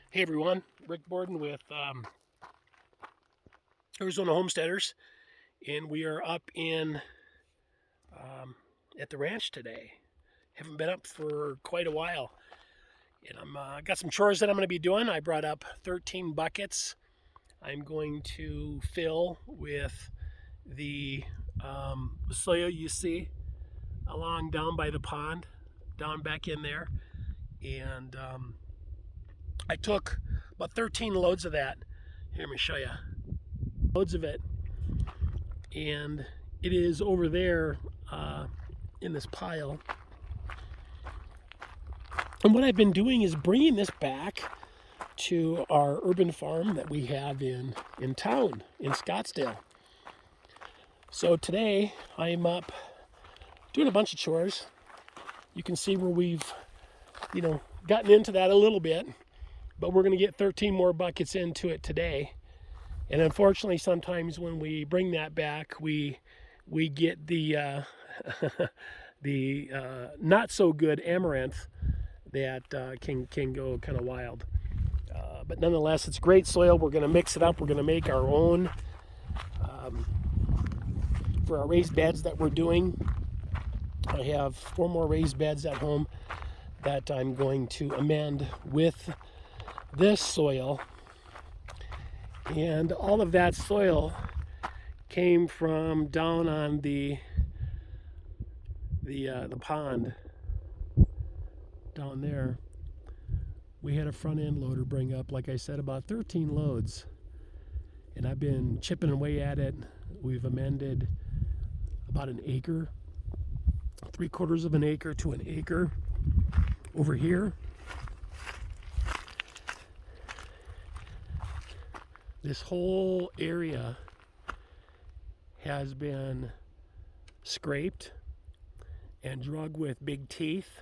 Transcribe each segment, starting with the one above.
Hey everyone, Rick Borden with Arizona Homesteaders, and we are up in at the ranch today. Haven't been up for quite a while, and I'm got some chores that I'm going to be doing. I brought up 13 buckets. I'm going to fill with the soil you see along down by the pond, down back in there, and I took about 13 loads of that. Here, let me show you. Loads of it, and it is over there in this pile. And what I've been doing is bringing this back to our urban farm that we have in town, in Scottsdale. So today I'm up doing a bunch of chores. You can see where we've, gotten into that a little bit, but we're going to get 13 more buckets into it today. And unfortunately, sometimes when we bring that back, we get the the not so good amaranth that can go kind of wild. But nonetheless, it's great soil. We're going to mix it up. We're going to make our own for our raised beds that we're doing. I have 4 more raised beds at home that I'm going to amend with this soil. And all of that soil came from down on the pond down there. We had a front end loader bring up, like I said, about 13 loads, and I've been chipping away at it. We've amended about an acre, 3/4 of an acre to an acre over here. This whole area has been scraped and drug with big teeth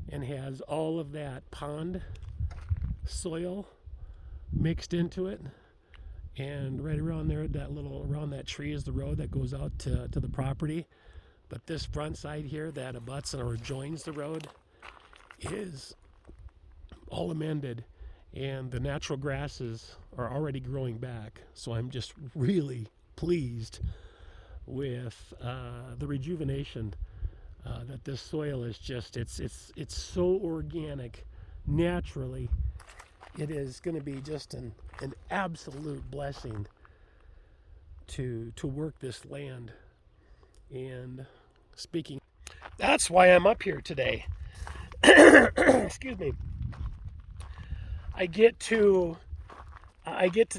and has all of that pond soil mixed into it. And right around there, around that tree is the road that goes out to the property. But this front side here that abuts or joins the road is all amended, and the natural grasses are already growing back. So I'm just really pleased with the rejuvenation that this soil is just, it's so organic naturally. It is going to be just an absolute blessing to work this land. And speaking, that's why I'm up here today. Excuse me. I get to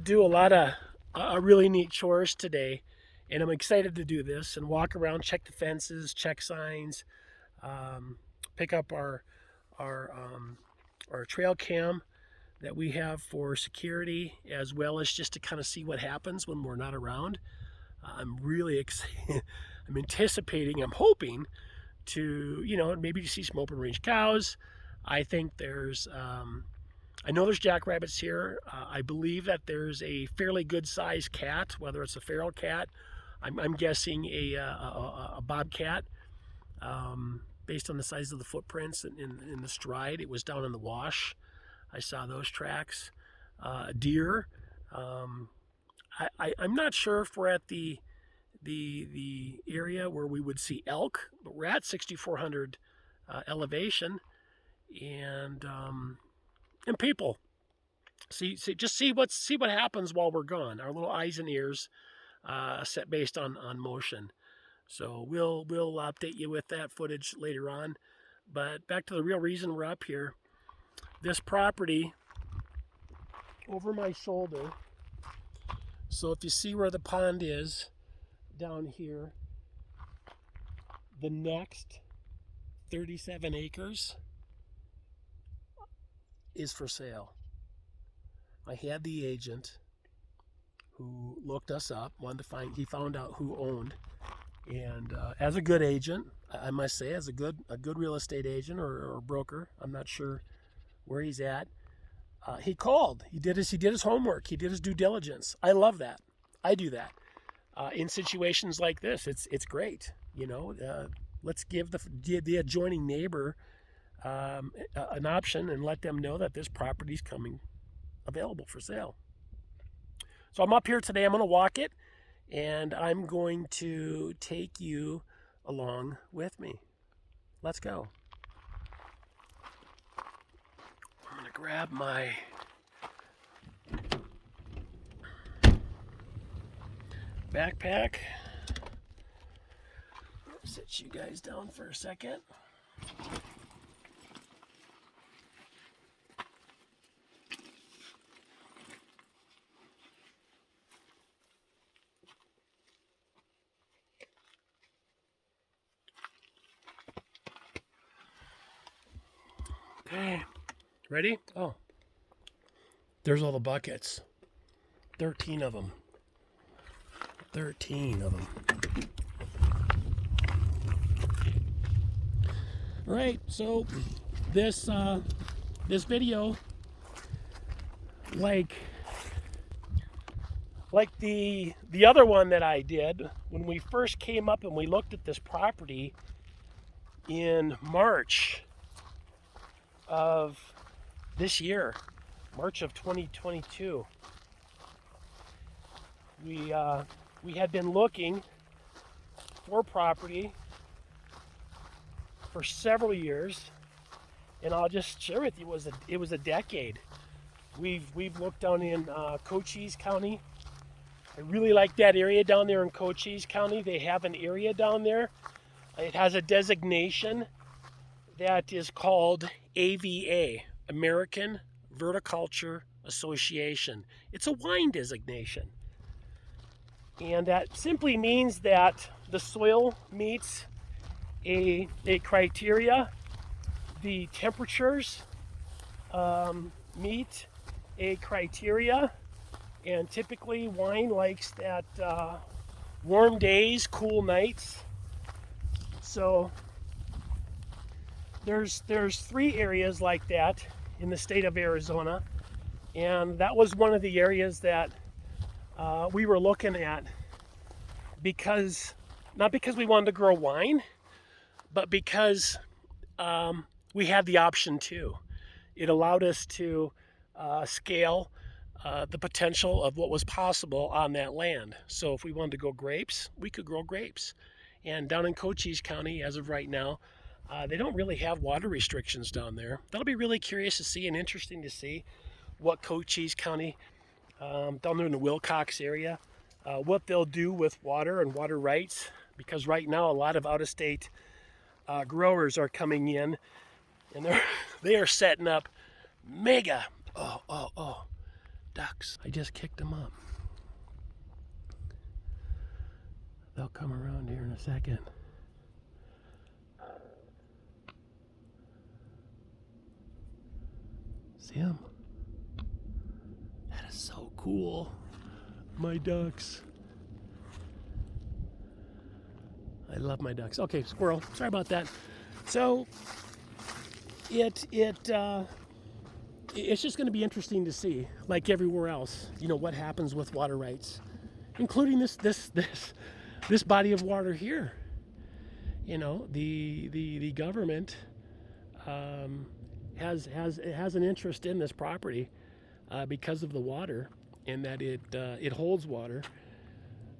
do a lot of really neat chores today, and I'm excited to do this and walk around, check the fences, check signs, pick up our trail cam that we have for security, as well as just to kind of see what happens when we're not around. I'm really excited. I'm anticipating, I'm hoping to, maybe to see some open range cows. I think I know there's jackrabbits here. I believe that there's a fairly good sized cat, whether it's a feral cat. I'm guessing a bobcat, based on the size of the footprints in the stride. It was down in the wash. I saw those tracks. Deer. I'm not sure if we're at the area where we would see elk, but we're at 6,400 elevation, and people. Just see what happens while we're gone. Our little eyes and ears set based on motion. So we'll update you with that footage later on. But back to the real reason we're up here. This property over my shoulder. So if you see where the pond is down here, the next 37 acres is for sale. I had the agent who looked us up, he found out who owned, and as a good agent, I must say, as a good real estate agent or broker, I'm not sure where he's at. He called. He did his homework. He did his due diligence. I love that. I do that in situations like this. It's great. Let's give the adjoining neighbor an option and let them know that this property's coming available for sale. So I'm up here today. I'm going to walk it, and I'm going to take you along with me. Let's go. I'm going to grab my backpack. Sit you guys down for a second. Okay, ready? Oh, there's all the buckets. 13 of them. 13 of them. All right, so this video, like the other one that I did when we first came up and we looked at this property in March of this year, March of 2022. We had been looking for property for several years, and I'll just share with you, it was a decade. We've looked down in Cochise County. I really like that area down there in Cochise County. They have an area down there. It has a designation that is called AVA, American Viticulture Association. It's a wine designation. And that simply means that the soil meets a criteria, the temperatures meet a criteria, and typically wine likes that warm days, cool nights. So there's 3 areas like that in the state of Arizona, and that was one of the areas that we were looking at, because not because we wanted to grow wine, but because we had the option to. It allowed us to scale the potential of what was possible on that land. So if we wanted to grow grapes, we could grow grapes. And down in Cochise County, as of right now, they don't really have water restrictions down there. That'll be really curious to see and interesting to see what Cochise County, down there in the Wilcox area, what they'll do with water and water rights, because right now a lot of out-of-state growers are coming in, and they are setting up mega ducks. I just kicked them up. They'll come around here in a second. See them? That is so cool. My ducks. I love my ducks. Okay, squirrel. Sorry about that. So it's just going to be interesting to see, like everywhere else, what happens with water rights, including this body of water here. The government has an interest in this property because of the water, and that it holds water.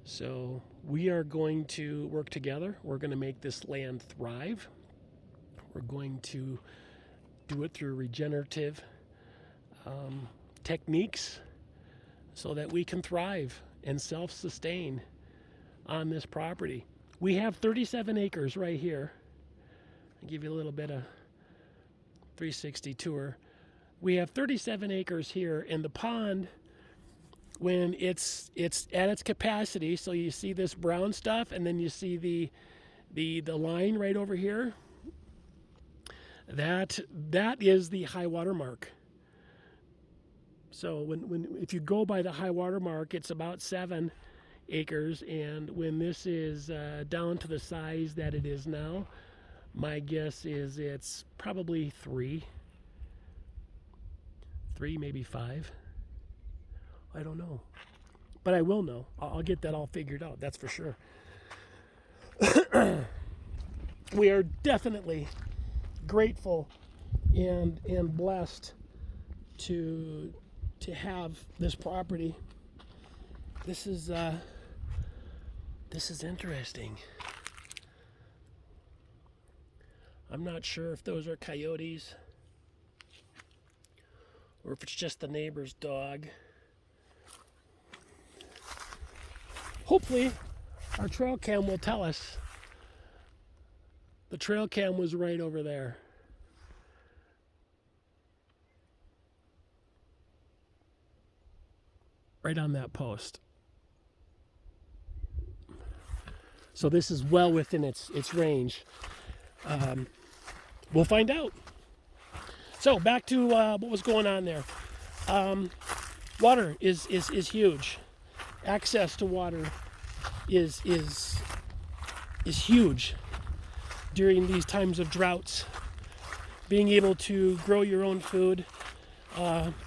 So we are going to work together. We're going to make this land thrive. We're going to do it through regenerative techniques so that we can thrive and self-sustain on this property. We have 37 acres right here. I'll give you a little bit of 360 tour. We have 37 acres here, and the pond, when it's at its capacity, so you see this brown stuff, and then you see the line right over here. That is the high water mark. So if you go by the high water mark, it's about 7 acres, and when this is down to the size that it is now, my guess is it's probably 3, maybe 5. I don't know, but I will know. I'll get that all figured out, that's for sure. We are definitely grateful and blessed to to have this property. This is interesting. I'm not sure if those are coyotes or if it's just the neighbor's dog. Hopefully, our trail cam will tell us. The trail cam was right over there. Right on that post. So this is well within its range. We'll find out. So back to what was going on there. Water is huge. Access to water is huge during these times of droughts. Being able to grow your own food,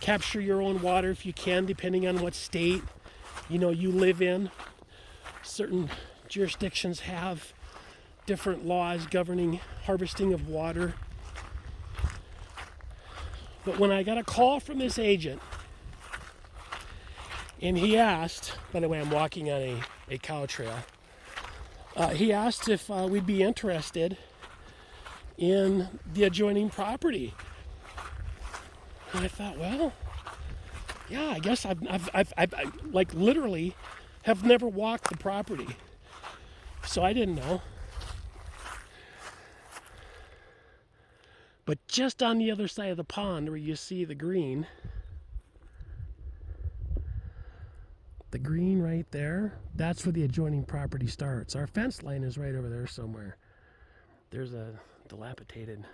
capture your own water if you can, depending on what state you live in. Certain jurisdictions have different laws governing harvesting of water. But when I got a call from this agent, and he asked, by the way, I'm walking on a cow trail. He asked if we'd be interested in the adjoining property. And I thought, well, yeah, I guess I've like literally have never walked the property. So I didn't know. But just on the other side of the pond where you see the green right there, that's where the adjoining property starts. Our fence line is right over there somewhere. There's a dilapidated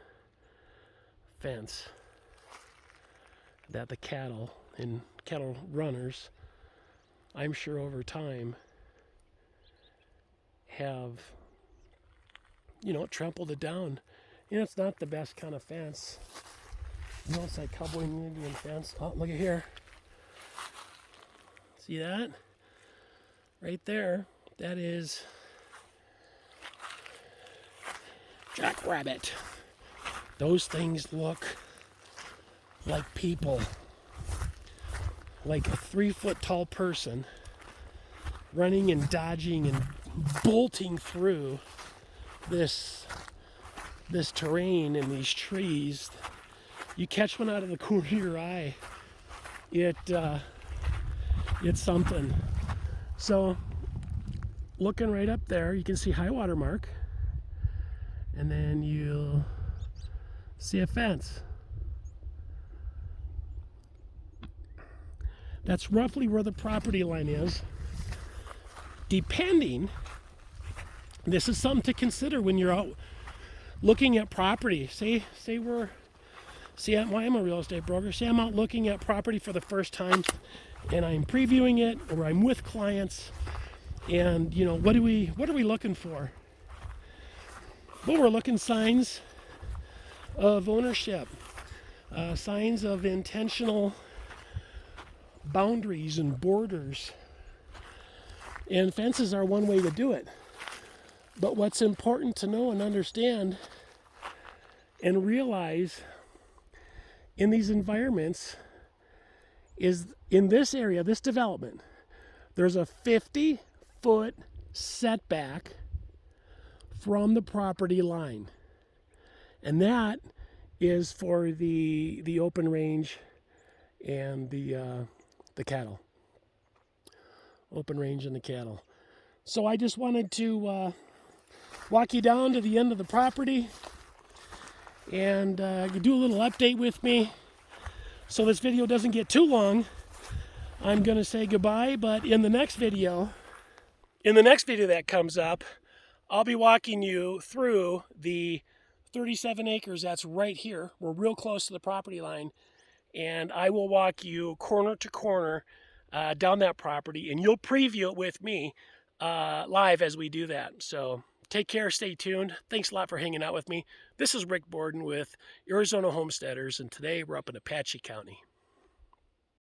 fence that the cattle and cattle runners, I'm sure over time, have, trampled it down. It's not the best kind of fence. It's like cowboy and Indian fence. Oh, look at here. See that? Right there. That is jackrabbit. Those things look like people. Like a 3-foot tall person running and dodging and bolting through this terrain and these trees. You catch one out of the corner of your eye, it's something. So looking right up there, you can see high water mark, and then you'll see a fence. That's roughly where the property line is. Depending, this is something to consider when you're out looking at property. Say I'm a real estate broker. Say I'm out looking at property for the first time, and I'm previewing it, or I'm with clients, and what are we looking for? Well, we're looking signs of ownership, signs of intentional boundaries and borders, and fences are one way to do it. But what's important to know and understand and realize in these environments is, in this area, this development, there's a 50-foot setback from the property line. And that is for the open range and the cattle. Open range and the cattle. So I just wanted to walk you down to the end of the property and do a little update with me. So this video doesn't get too long, I'm going to say goodbye, but in the next video that comes up, I'll be walking you through the 37 acres that's right here. We're real close to the property line, and I will walk you corner to corner down that property, and you'll preview it with me live as we do that. So take care, stay tuned. Thanks a lot for hanging out with me. This is Rick Borden with Arizona Homesteaders, and today we're up in Apache County.